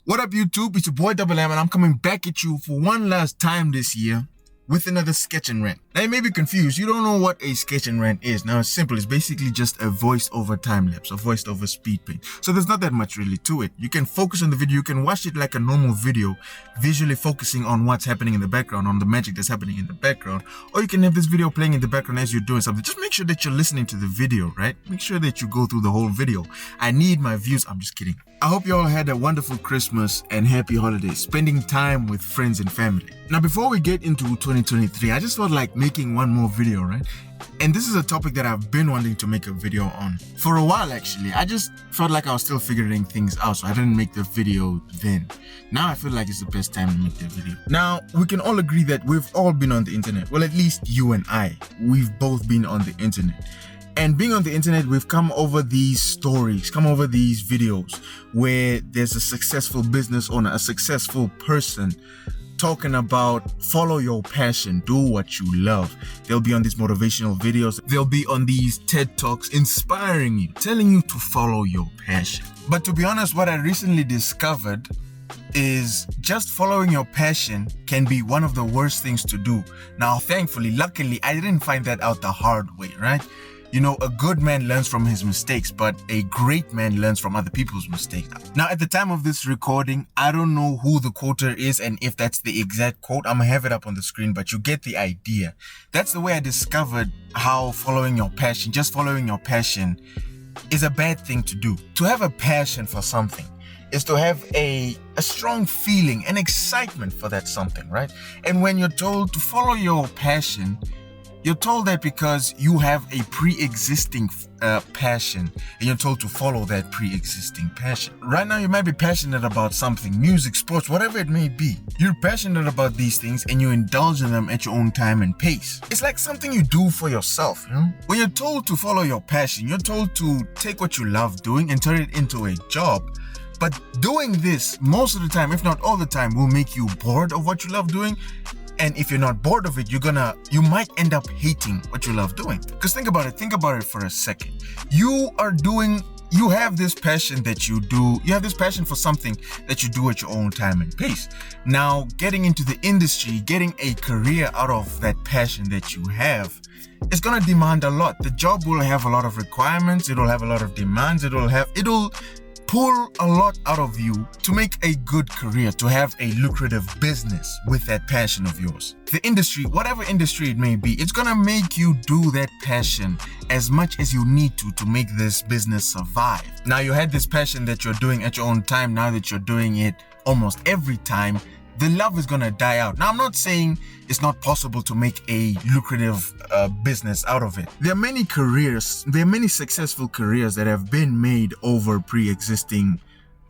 What up, YouTube? It's your boy Double M, and I'm coming back at you for one last time this year with another sketch and rant. Now, you may be confused. You don't know what a sketch and rant is. Now, it's simple. It's basically just a voiced over time lapse, a voiced over speed paint. So there's not that much really to it. You can focus on the video. You can watch it like a normal video, visually focusing on what's happening in the background, on the magic that's happening in the background. Or you can have this video playing in the background as you're doing something. Just make sure that you're listening to the video, right? Make sure that you go through the whole video. I need my views. I'm just kidding. I hope you all had a wonderful Christmas and happy holidays, spending time with friends and family. Now, before we get into 2023, I just felt like making one more video, right? And this is a topic that I've been wanting to make a video on for a while, actually. I just felt like I was still figuring things out, so I didn't make the video then. Now I feel like it's the best time to make the video. Now, we can all agree that we've all been on the internet. Well, at least you and I. We've both been on the internet. And being on the internet, we've come over these stories, come over these videos where there's a successful business owner, a successful person talking about follow your passion, do what you love. They'll be on these motivational videos. They'll be on these TED Talks inspiring you, telling you to follow your passion. But to be honest, what I recently discovered is just following your passion can be one of the worst things to do. Now, thankfully, luckily, I didn't find that out the hard way, right? You know, a good man learns from his mistakes, but a great man learns from other people's mistakes. Now, at the time of this recording, I don't know who the quoter is and if that's the exact quote. I'm gonna have it up on the screen, but you get the idea. That's the way I discovered how following your passion, just following your passion, is a bad thing to do. To have a passion for something is to have a strong feeling, an excitement for that something, right? And when you're told to follow your passion, you're told that because you have a pre-existing passion, and you're told to follow that pre-existing passion. Right now, you might be passionate about something, music, sports, whatever it may be. You're passionate about these things and you indulge in them at your own time and pace. It's like something you do for yourself, you know? When you're told to follow your passion, you're told to take what you love doing and turn it into a job. But doing this, most of the time, if not all the time, will make you bored of what you love doing. And if you're not bored of it, you might end up hating what you love doing. Because think about it for a second. You have this passion that you do, you have this passion for something that you do at your own time and pace. Now, getting into the industry, getting a career out of that passion that you have, it's gonna demand a lot. The job will have a lot of requirements, it'll have a lot of demands, it'll pull a lot out of you to make a good career, to have a lucrative business with that passion of yours. The industry, whatever industry it may be, it's gonna make you do that passion as much as you need to make this business survive. Now, you had this passion that you're doing at your own time. Now that you're doing it almost every time, the love is gonna die out. Now, I'm not saying it's not possible to make a lucrative business out of it. There are many successful careers that have been made over pre-existing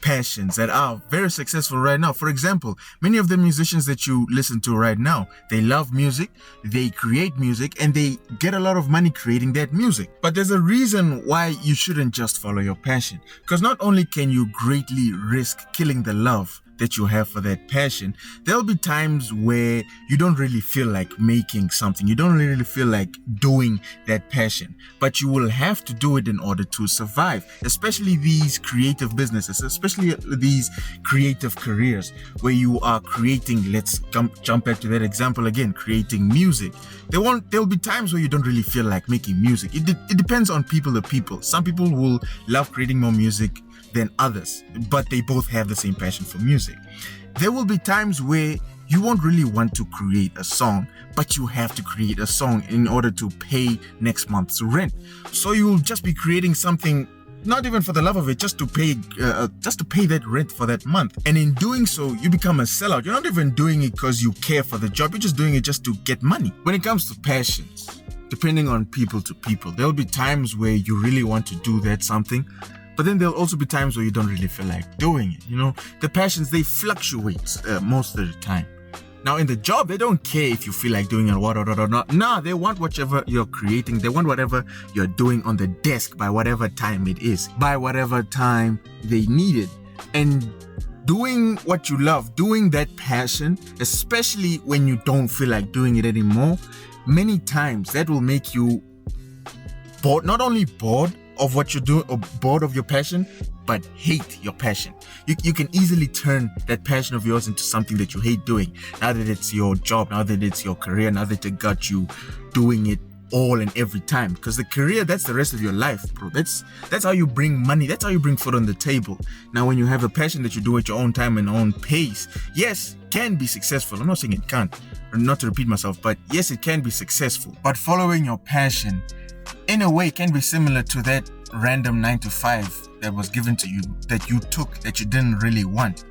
passions that are very successful right now. For example, many of the musicians that you listen to right now, they love music, they create music, and they get a lot of money creating that music. But there's a reason why you shouldn't just follow your passion. Because not only can you greatly risk killing the love that you have for that passion, there'll be times where you don't really feel like making something. You don't really feel like doing that passion, but you will have to do it in order to survive, especially these creative businesses, especially these creative careers where you are creating, let's jump back to that example again, creating music. There'll be times where you don't really feel like making music. It depends on people to people. Some people will love creating more music than others, but they both have the same passion for music. There will be times where you won't really want to create a song, but you have to create a song in order to pay next month's rent. So you'll just be creating something, not even for the love of it, just to pay that rent for that month. And in doing so, you become a sellout. You're not even doing it because you care for the job. You're just doing it just to get money. When it comes to passions, depending on people to people, there'll be times where you really want to do that something, but then there'll also be times where you don't really feel like doing it. You know, the passions, they fluctuate most of the time. Now, in the job, they don't care if you feel like doing it or not. Nah, they want whatever you're creating. They want whatever you're doing on the desk by whatever time it is, by whatever time they need it. And doing what you love, doing that passion, especially when you don't feel like doing it anymore, many times that will make you bored, not only bored of what you do or bored of your passion, but hate your passion. You can easily turn that passion of yours into something that you hate doing. Now that it's your job, now that it's your career, now that it got you doing it all and every time. Because the career, that's the rest of your life, bro. That's how you bring money. That's how you bring food on the table. Now, when you have a passion that you do at your own time and own pace, yes, can be successful. I'm not saying it can't, not to repeat myself, but yes, it can be successful. But following your passion, in a way, can be similar to that random 9 to 5 that was given to you, that you took, that you didn't really want.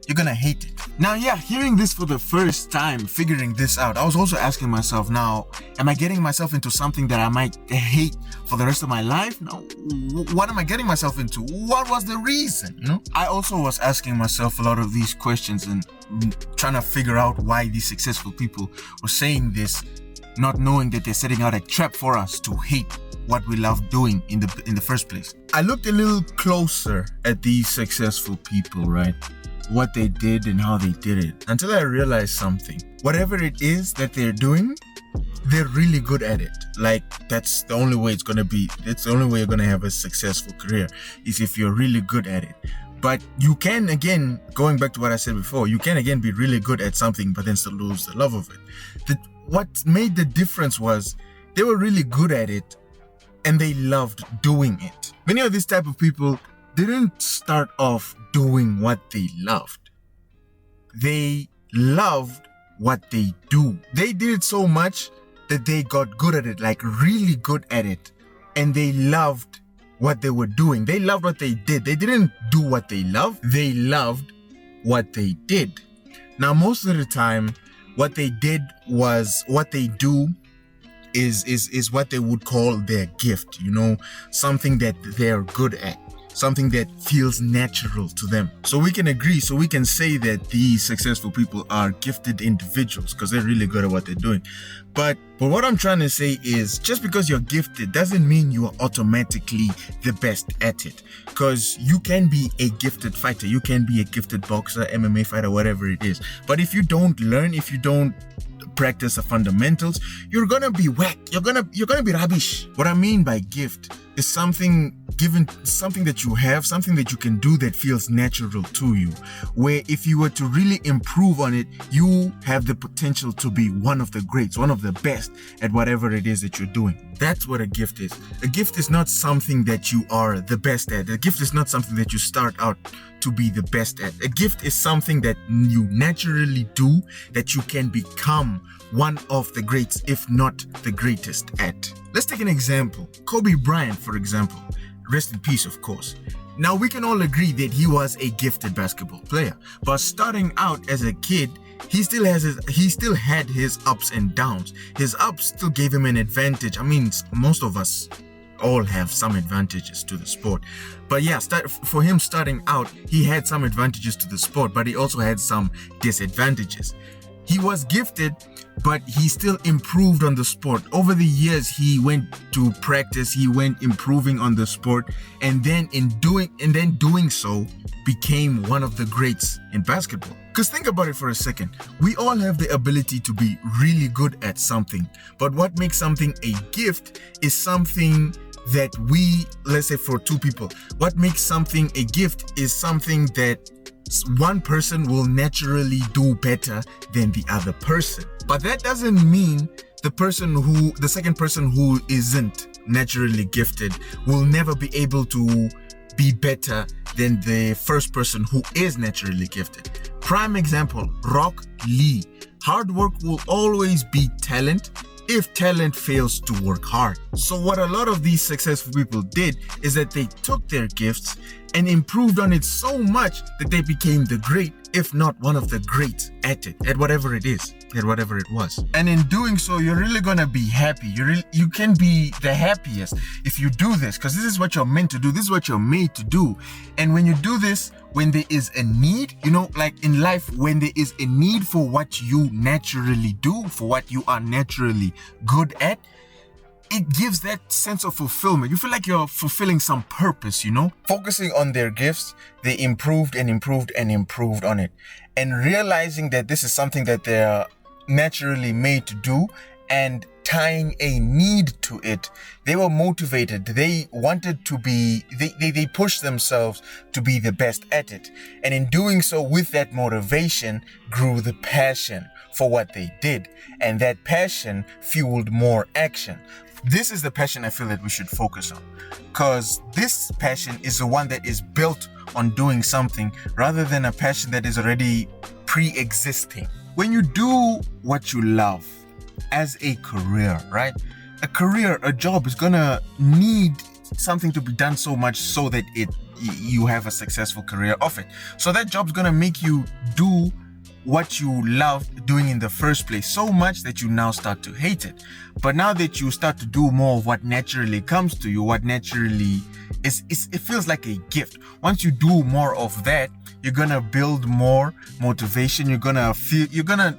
You're gonna hate it. Now, yeah, hearing this for the first time, figuring this out, I was also asking myself, now, am I getting myself into something that I might hate for the rest of my life? Now, what am I getting myself into? What was the reason? You know, I also was asking myself a lot of these questions and trying to figure out why these successful people were saying this, not knowing that they're setting out a trap for us to hate what we love doing in the first place. I looked a little closer at these successful people, right? What they did and how they did it, until I realized something. Whatever it is that they're doing, they're really good at it. Like, that's the only way it's gonna be. That's the only way you're gonna have a successful career, is if you're really good at it. But you can, again, going back to what I said before, you can again be really good at something but then still lose the love of it. What made the difference was they were really good at it and they loved doing it. Many of these type of people didn't start off doing what they loved. They loved what they do. They did it so much that they got good at it, like really good at it. And they loved what they were doing. They loved what they did. They didn't do what they loved. They loved what they did. Now, most of the time, what they did was, what they do is what they would call their gift, you know, something that they're good at, something that feels natural to them. So we can agree, so we can say that these successful people are gifted individuals because they're really good at what they're doing. But what I'm trying to say is, just because you're gifted doesn't mean you are automatically the best at it. Because you can be a gifted fighter, you can be a gifted boxer, MMA fighter, whatever it is. But if you don't learn, if you don't practice the fundamentals, you're gonna be whack. You're gonna be rubbish. What I mean by gift is something given, something that you have, something that you can do that feels natural to you, where if you were to really improve on it, you have the potential to be one of the greats, one of the best at whatever it is that you're doing. That's what a gift is. A gift is not something that you are the best at. A gift is not something that you start out to be the best at. A gift is something that you naturally do, that you can become one of the greats, if not the greatest at. Let's take an example. Kobe Bryant, for example. Rest in peace, of course. Now, we can all agree that he was a gifted basketball player, but starting out as a kid, he still had his ups and downs. His ups still gave him an advantage. I mean, most of us all have some advantages to the sport. But yeah, for him starting out, he had some advantages to the sport, but he also had some disadvantages. He was gifted, but he still improved on the sport. Over the years, he went to practice, he went improving on the sport, and then doing so became one of the greats in basketball. Because think about it for a second. We all have the ability to be really good at something, but what makes something a gift is something that let's say for two people, what makes something a gift is something that one person will naturally do better than the other person. But that doesn't mean the second person who isn't naturally gifted will never be able to be better than the first person who is naturally gifted. Prime example, Rock Lee. Hard work will always beat talent if talent fails to work hard. So what a lot of these successful people did is that they took their gifts and improved on it so much that they became the great, if not one of the greats at it, at whatever it is, at whatever it was. And in doing so, you're really gonna be happy. You can be the happiest if you do this, because this is what you're meant to do. This is what you're made to do. And when you do this, when there is a need, you know, like in life, when there is a need for what you naturally do, for what you are naturally good at, it gives that sense of fulfillment. You feel like you're fulfilling some purpose, you know? Focusing on their gifts, they improved and improved and improved on it. And realizing that this is something that they're naturally made to do, and tying a need to it. They were motivated. They wanted to be, they pushed themselves to be the best at it. And in doing so, with that motivation, grew the passion for what they did. And that passion fueled more action. This is the passion I feel that we should focus on, because this passion is the one that is built on doing something rather than a passion that is already pre-existing. When you do what you love as a career, right? A job is gonna need something to be done so much so that you have a successful career of it. So that job's gonna make you do what you loved doing in the first place so much that you now start to hate it. But now that you start to do more of what naturally comes to you, what naturally it feels like a gift. Once you do more of that, you're gonna build more motivation. You're gonna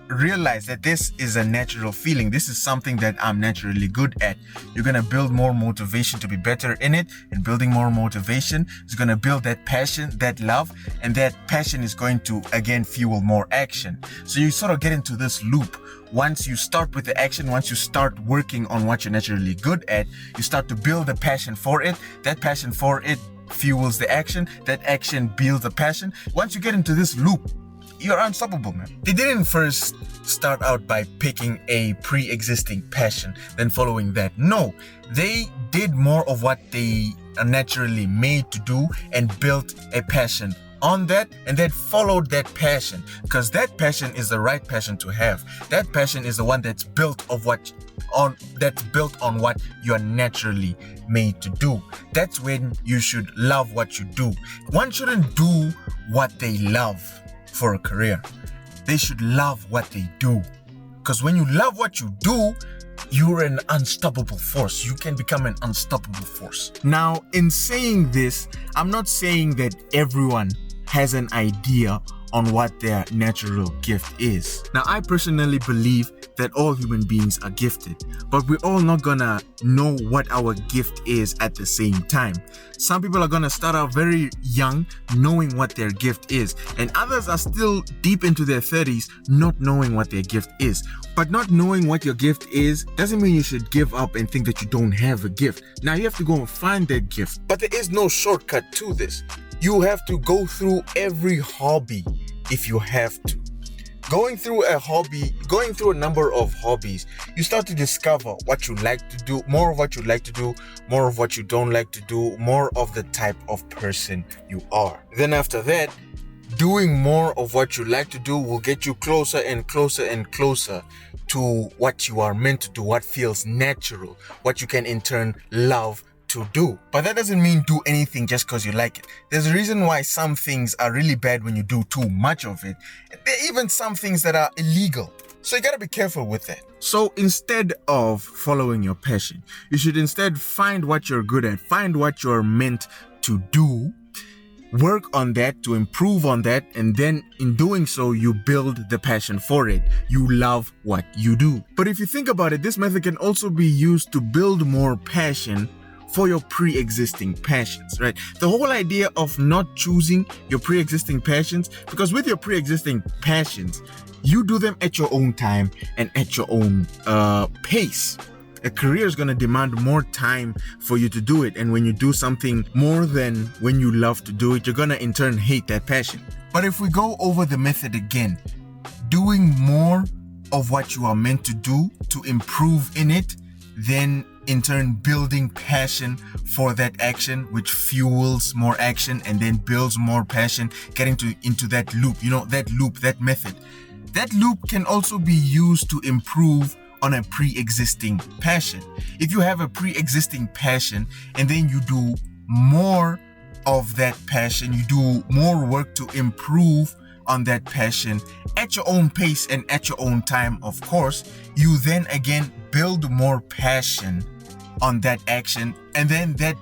realize that this is a natural feeling. This is something that I'm naturally good at. You're gonna build more motivation to be better in it, and building more motivation is gonna build that passion, that love, and that passion is going to again fuel more action. So you sort of get into this loop. Once you start with the action, once you start working on what you're naturally good at, you start to build a passion for it. That passion for it fuels the action. That action builds the passion. Once you get into this loop, you're unstoppable, man. They didn't first start out by picking a pre-existing passion, then following that. No, they did more of what they are naturally made to do and built a passion on that, and then followed that passion, because that passion is the right passion to have. That passion is the one that's built on what you are naturally made to do. That's when you should love what you do. One shouldn't do what they love for a career. They should love what they do, because when you love what you do, you're an unstoppable force. You can become an unstoppable force. Now, in saying this, I'm not saying that everyone has an idea on what their natural gift is. Now, I personally believe that all human beings are gifted, but we're all not gonna know what our gift is at the same time. Some people are gonna start out very young knowing what their gift is, and others are still deep into their 30s not knowing what their gift is. But not knowing what your gift is doesn't mean you should give up and think that you don't have a gift. Now, you have to go and find that gift, but there is no shortcut to this. You have to go through every hobby if you have to. Going through a number of hobbies, you start to discover what you like to do, more of what you like to do, more of what you don't like to do, more of the type of person you are. Then after that, doing more of what you like to do will get you closer and closer and closer to what you are meant to do, what feels natural, what you can in turn love to do. But that doesn't mean do anything just because you like it. There's a reason why some things are really bad when you do too much of it. There are even some things that are illegal. So you gotta be careful with that. So instead of following your passion, you should instead find what you're good at, find what you're meant to do, work on that to improve on that, and then in doing so, you build the passion for it. You love what you do. But if you think about it, this method can also be used to build more passion for your pre-existing passions, right? The whole idea of not choosing your pre-existing passions, because with your pre-existing passions, you do them at your own time and at your own pace. A career is going to demand more time for you to do it. And when you do something more than when you love to do it, you're going to in turn hate that passion. But if we go over the method again, doing more of what you are meant to do to improve in it, then in turn building passion for that action, which fuels more action and then builds more passion, getting into that loop, that method. That loop can also be used to improve on a pre-existing passion. If you have a pre-existing passion and then you do more of that passion, you do more work to improve on that passion at your own pace and at your own time, of course, you then again build more passion on that action, and then that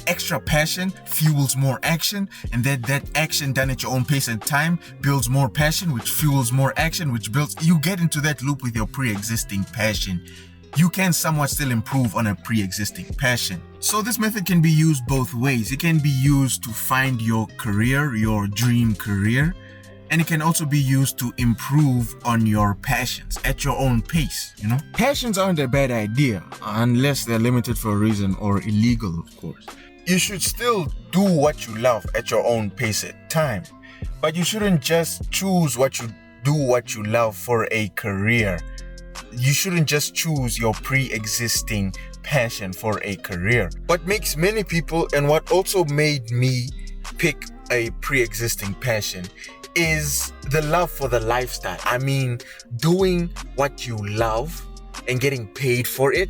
extra passion fuels more action, and that action done at your own pace and time builds more passion, which fuels more action, which builds, you get into that loop with your pre-existing passion. You can somewhat still improve on a pre-existing passion. So this method can be used both ways. It can be used to find your career, your dream career, And it can also be used to improve on your passions at your own pace, you know? Passions aren't a bad idea unless they're limited for a reason or illegal, of course. You should still do what you love at your own pace at time, but you shouldn't just choose what you love for a career. You shouldn't just choose your pre-existing passion for a career. What makes many people, and what also made me pick a pre-existing passion, is the love for the lifestyle. I mean, doing what you love and getting paid for it,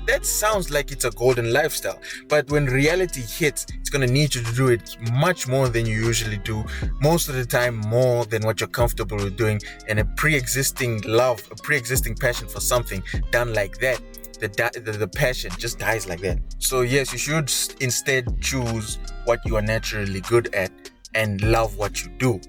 that sounds like it's a golden lifestyle. But when reality hits, it's going to need you to do it much more than you usually do. Most of the time, more than what you're comfortable with doing. And a pre-existing love, a pre-existing passion for something done like that, the passion just dies like that. So yes, you should instead choose what you are naturally good at and love what you do.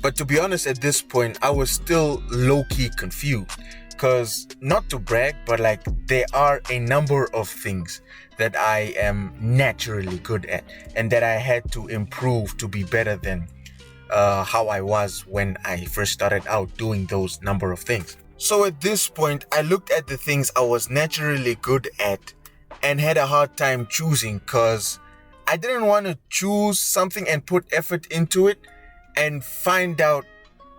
But to be honest, at this point, I was still low-key confused. Because, not to brag, but like, there are a number of things that I am naturally good at and that I had to improve to be better than how I was when I first started out doing those number of things. So at this point, I looked at the things I was naturally good at and had a hard time choosing, because I didn't want to choose something and put effort into it and find out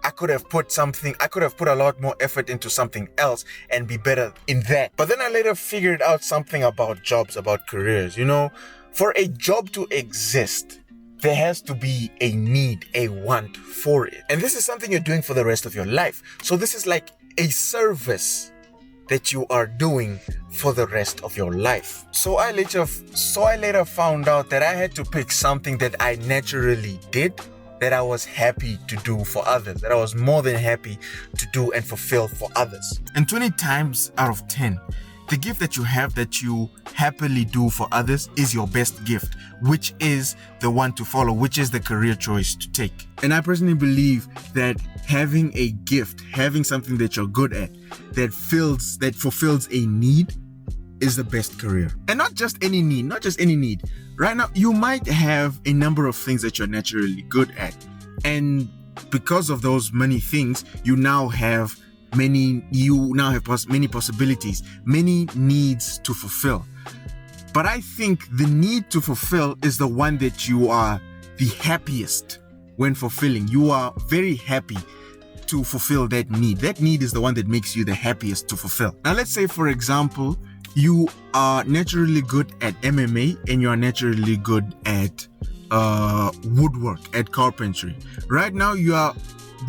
I could have put a lot more effort into something else and be better in that. But then I later figured out something about jobs, about careers. You know, for a job to exist, there has to be a need, a want for it. And this is something you're doing for the rest of your life. So this is like a service that you are doing for the rest of your life. So I later found out that I had to pick something that I naturally did, that I was happy to do for others, that I was more than happy to do and fulfill for others. And 20 times out of 10, the gift that you have that you happily do for others is your best gift, which is the one to follow, which is the career choice to take. And I personally believe that having a gift, having something that you're good at, that fulfills a need, is the best career. And not just any need. Right now, you might have a number of things that you're naturally good at. And because of those many things, you now have many possibilities, many needs to fulfill. But I think the need to fulfill is the one that you are the happiest when fulfilling. You are very happy to fulfill that need. That need is the one that makes you the happiest to fulfill. Now, let's say, for example, you are naturally good at MMA and you are naturally good at woodwork, at carpentry. Right now, you are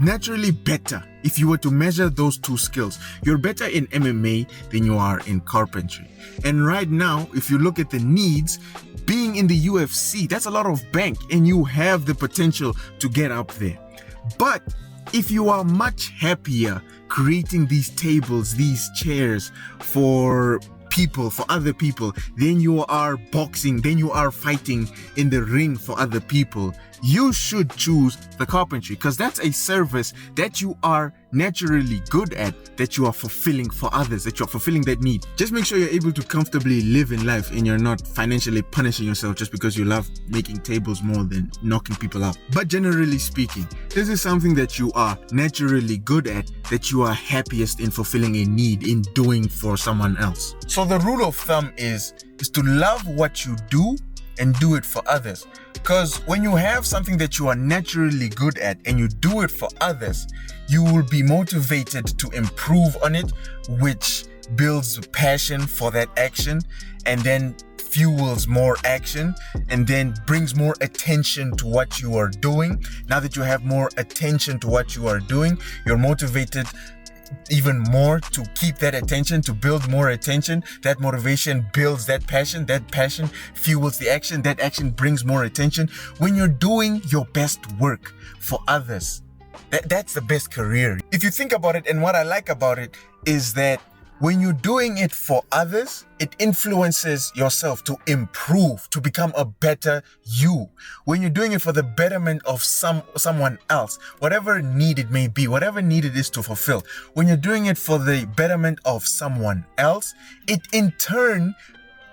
naturally better. If you were to measure those two skills, you're better in MMA than you are in carpentry. And right now, if you look at the needs, being in the UFC, that's a lot of bank and you have the potential to get up there. But if you are much happier creating these tables, these chairs for other people, then you are boxing, then you are fighting in the ring for other people, you should choose the carpentry, because that's a service that you are naturally good at, that you are fulfilling for others, that you're fulfilling that need. Just make sure you're able to comfortably live in life and you're not financially punishing yourself just because you love making tables more than knocking people out. But generally speaking, this is something that you are naturally good at, that you are happiest in fulfilling a need, in doing for someone else. So the rule of thumb is to love what you do and do it for others. Because when you have something that you are naturally good at and you do it for others, you will be motivated to improve on it, which builds passion for that action and then fuels more action and then brings more attention to what you are doing. Now that you have more attention to what you are doing, you're motivated even more to keep that attention, to build more attention. That motivation builds that passion fuels the action, that action brings more attention. When you're doing your best work for others, that's the best career. If you think about it, and what I like about it is that when you're doing it for others, it influences yourself to improve, to become a better you. When you're doing it for the betterment of someone else, whatever need it may be, whatever need it is to fulfill, when you're doing it for the betterment of someone else, it in turn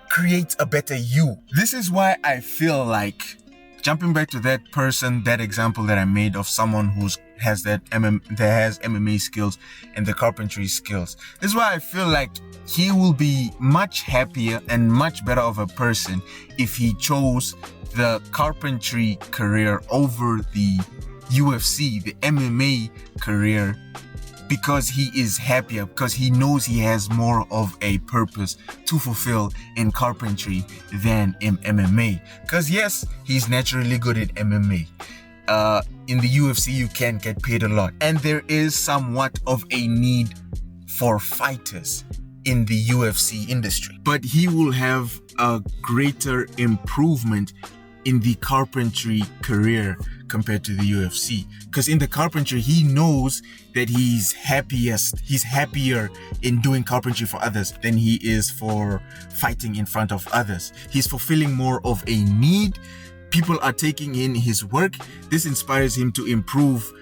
creates a better you. This is why I feel like jumping back to that person, that example that I made of someone who's has that MMA skills and the carpentry skills. This is why I feel like he will be much happier and much better of a person if he chose the carpentry career over the UFC, the MMA career, because he is happier, because he knows he has more of a purpose to fulfill in carpentry than in MMA. Because yes, he's naturally good at MMA. In the UFC, you can get paid a lot, and there is somewhat of a need for fighters in the UFC industry. But he will have a greater improvement in the carpentry career compared to the UFC, because in the carpentry he knows that he's happier in doing carpentry for others than he is for fighting in front of others. He's fulfilling more of a need. People are taking in his work. This inspires him to improve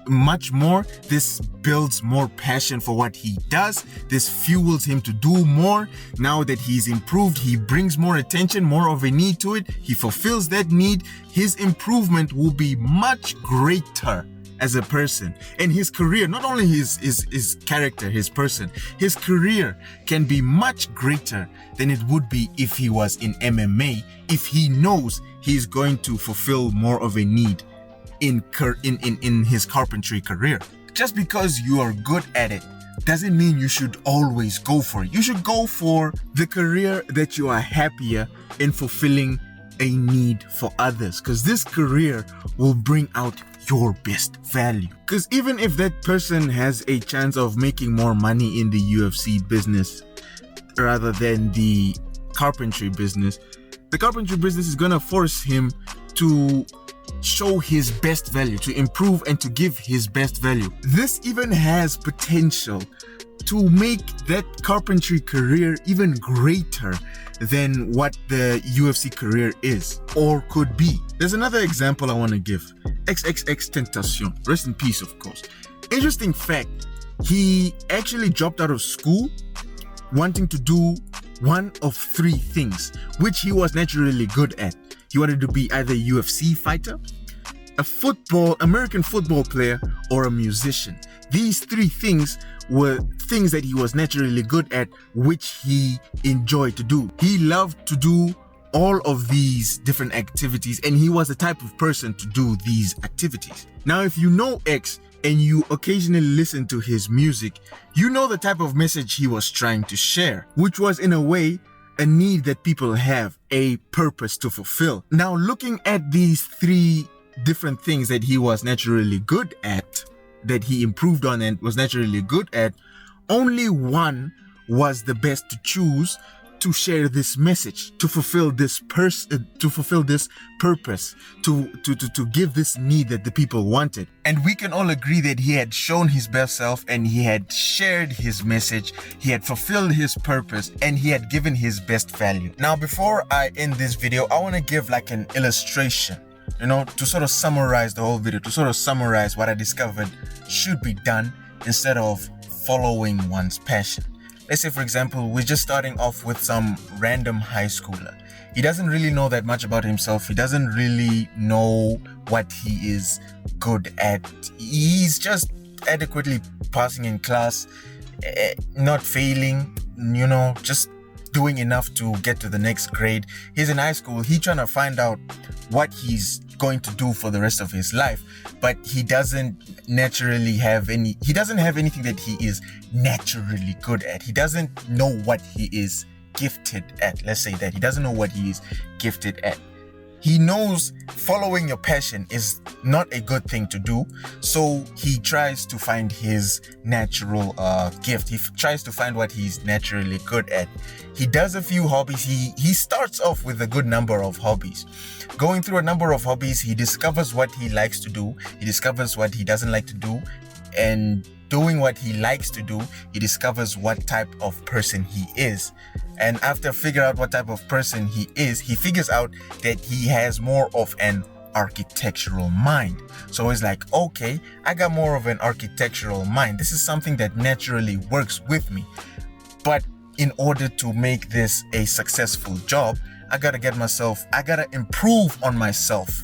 much more. This builds more passion for what he does. This fuels him to do more. Now that he's improved, he brings more attention, more of a need to it. He fulfills that need. His improvement will be much greater as a person, and his career, not only his character, his person, his career can be much greater than it would be if he was in MMA, if he knows he's going to fulfill more of a need in his carpentry career. Just because you are good at it doesn't mean you should always go for it. You should go for the career that you are happier in fulfilling a need for others, because this career will bring out your best value. Because even if that person has a chance of making more money in the UFC business rather than the carpentry business, the carpentry business is gonna force him to show his best value, to improve and to give his best value. This even has potential to make that carpentry career even greater than what the UFC career is or could be. There's another example I want to give. XXXTentacion, rest in peace, of course. Interesting fact, he actually dropped out of school wanting to do one of three things, which he was naturally good at. He wanted to be either a UFC fighter, a American football player, or a musician. These three things were things that he was naturally good at, which he enjoyed to do. He loved to do all of these different activities, and he was the type of person to do these activities. Now, if you know X and you occasionally listen to his music, you know the type of message he was trying to share, which was in a way a need that people have, a purpose to fulfill. Now, looking at these three different things that he was naturally good at, that he improved on and was naturally good at, only one was the best to choose to share this message, to fulfill this purpose, to give this need that the people wanted. And we can all agree that he had shown his best self, and he had shared his message, he had fulfilled his purpose, and he had given his best value. Now, before I end this video, I want to give like an illustration, to sort of summarize the whole video, to sort of summarize what I discovered should be done instead of following one's passion. Let's say, for example, we're just starting off with some random high schooler. He doesn't really know that much about himself. He doesn't really know what he is good at. He's just adequately passing in class, not failing, just doing enough to get to the next grade. He's in high school. He's trying to find out what he's going to do for the rest of his life, but he doesn't have anything that he is naturally good at. He doesn't know what he is gifted at. Let's say that he doesn't know what he is gifted at. He knows following your passion is not a good thing to do, so he tries to find his natural gift. He tries to find what he's naturally good at. He does a few hobbies. He starts off with a good number of hobbies. Going through a number of hobbies, he discovers what he likes to do. He discovers what he doesn't like to do. And doing what he likes to do, he discovers what type of person he is. And after figuring out what type of person he is, he figures out that he has more of an architectural mind. So he's like, okay, I got more of an architectural mind. This is something that naturally works with me. But in order to make this a successful job, I gotta improve on myself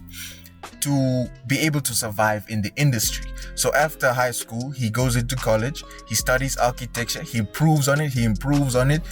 to be able to survive in the industry. So after high school, he goes into college, he studies architecture, he improves on it.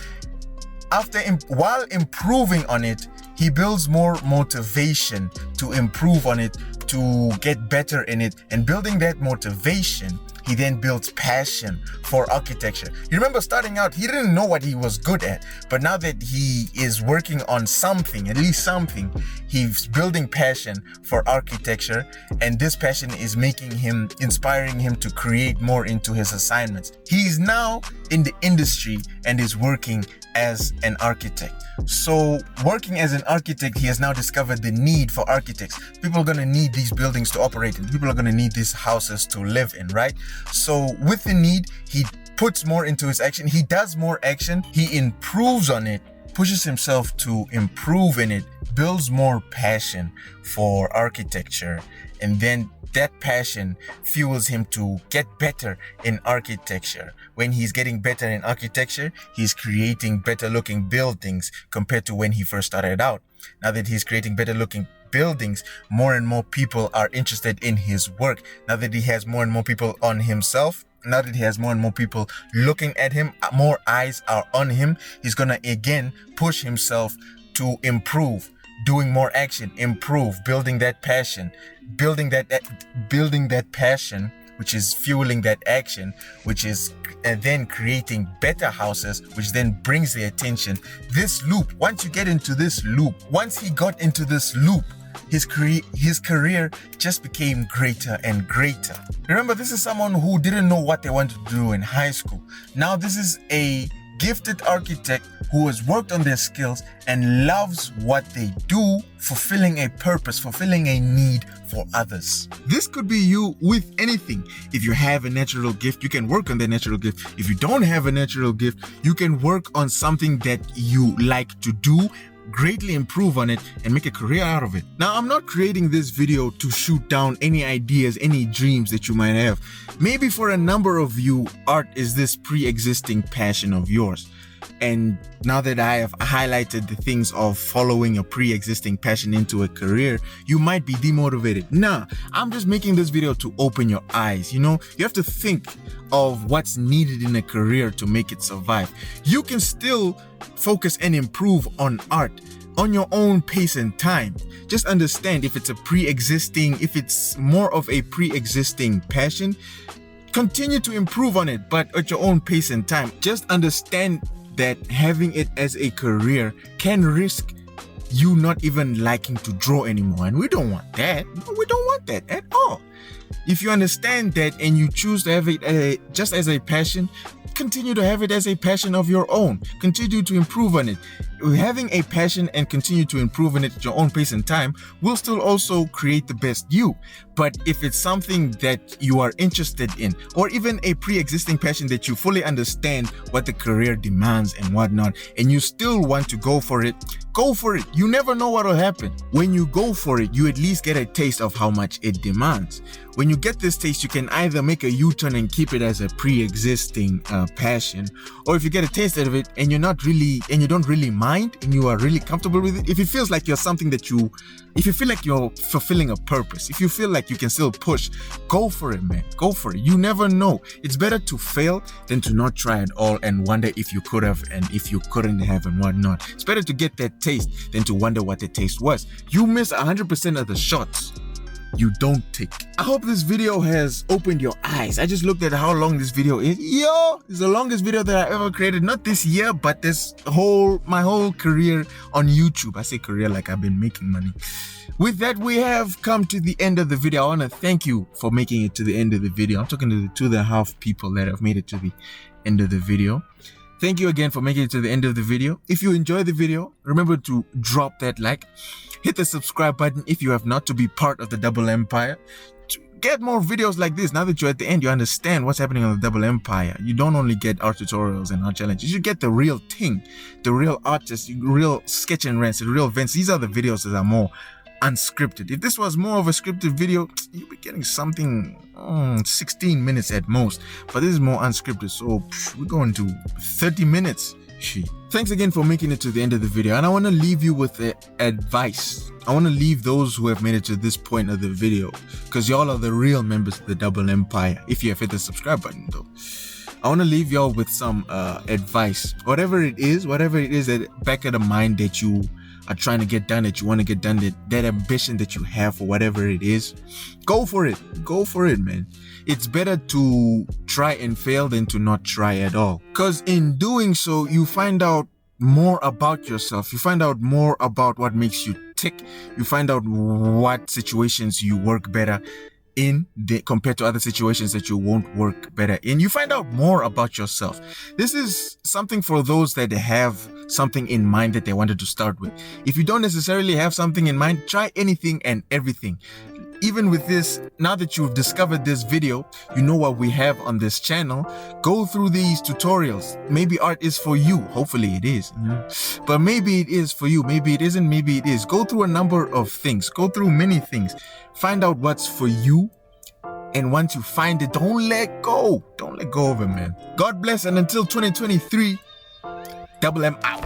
While improving on it, he builds more motivation to improve on it, to get better in it. And building that motivation, he then builds passion for architecture. You remember starting out, he didn't know what he was good at, but now that he is working on something, at least something, he's building passion for architecture, and this passion is inspiring him to create more into his assignments. He's now in the industry and is working as an architect. So working as an architect, he has now discovered the need for architects. People are going to need these buildings to operate in. People are going to need these houses to live in, right? So with the need, he puts more into his action. He does more action. He improves on it, pushes himself to improve in it, builds more passion for architecture, and then that passion fuels him to get better in architecture. When he's getting better in architecture, he's creating better looking buildings compared to when he first started out. Now that he's creating better looking buildings, more and more people are interested in his work. Now that he has more and more people on himself, now that he has more and more people looking at him, more eyes are on him, he's gonna again push himself to improve, doing more action, improve, building that passion, building that passion, which is fueling that action, which is then creating better houses, which then brings the attention. This loop, once he got into this loop, his career just became greater and greater. Remember, this is someone who didn't know what they wanted to do in high school. Now this is a gifted architect who has worked on their skills and loves what they do, fulfilling a purpose, fulfilling a need for others. This could be you with anything. If you have a natural gift, you can work on that natural gift. If you don't have a natural gift, you can work on something that you like to do, greatly improve on it, and make a career out of it. Now, I'm not creating this video to shoot down any ideas, any dreams that you might have. Maybe for a number of you, art is this pre-existing passion of yours. And now that I have highlighted the things of following a pre-existing passion into a career, you might be demotivated. Nah, I'm just making this video to open your eyes. You know, you have to think of what's needed in a career to make it survive. You can still focus and improve on art on your own pace and time. Just understand if it's more of a pre-existing passion, continue to improve on it, but at your own pace and time. Just understand that having it as a career can risk you not even liking to draw anymore, and we don't want that. No, we don't want that at all. If you understand that and you choose to have it just as a passion, continue to have it as a passion of your own. Continue to improve on it. Having a passion and continue to improve on it at your own pace and time will still also create the best you. But if it's something that you are interested in, or even a pre-existing passion that you fully understand what the career demands and whatnot, and you still want to go for it, go for it. You never know what will happen. When you go for it, you at least get a taste of how much it demands. When you get this taste, you can either make a U-turn and keep it as a pre-existing passion, or if you get a taste out of it and you don't really mind and you are really comfortable with it, if it feels like if you feel like you're fulfilling a purpose, if you feel like you can still push, go for it, man. Go for it. You never know. It's better to fail than to not try at all and wonder if you could have and if you couldn't have and whatnot. It's better to get that taste than to wonder what the taste was. You miss 100% of the shots you don't take. I hope this video has opened your eyes. I just looked at how long this video is. It's the longest video that I ever created. Not this year, but my whole career on YouTube. I say career like I've been making money. With that, we have come to the end of the video. I want to thank you for making it to the end of the video. I'm talking to the 2.5 people that have made it to the end of the video. Thank you again for making it to the end of the video. If you enjoyed the video, remember to drop that like. Hit the subscribe button if you have not, to be part of the Double Empire. To get more videos like this, now that you're at the end, you understand what's happening on the Double Empire. You don't only get art tutorials and art challenges. You get the real thing, the real artists, real sketch and rants, the real events. These are the videos that are more unscripted. If this was more of a scripted video, you'll be getting something 16 minutes at most. But this is more unscripted, so we're going to 30 minutes. Thanks again for making it to the end of the video, and I want to leave you with advice. I want to leave those who have made it to this point of the video, because y'all are the real members of the Double Empire. If you have hit the subscribe button though, I want to leave y'all with some advice. Whatever it is that back of the mind that you are trying to get done, that you want to get done, that ambition that you have for whatever it is, go for it. Go for it, man. It's better to try and fail than to not try at all. Because in doing so, you find out more about yourself. You find out more about what makes you tick. You find out what situations you work better in compared to other situations that you won't work better in. You find out more about yourself. This is something for those that have something in mind that they wanted to start with. If you don't necessarily have something in mind, try anything and everything. Even with this, now that you've discovered this video, you know what we have on this channel. Go through these tutorials. Maybe art is for you. Hopefully it is. But maybe it is for you. Maybe it isn't. Maybe it is. Go through a number of things. Go through many things. Find out what's for you. And once you find it, don't let go. Don't let go of it, man. God bless, and until 2023, Double M out.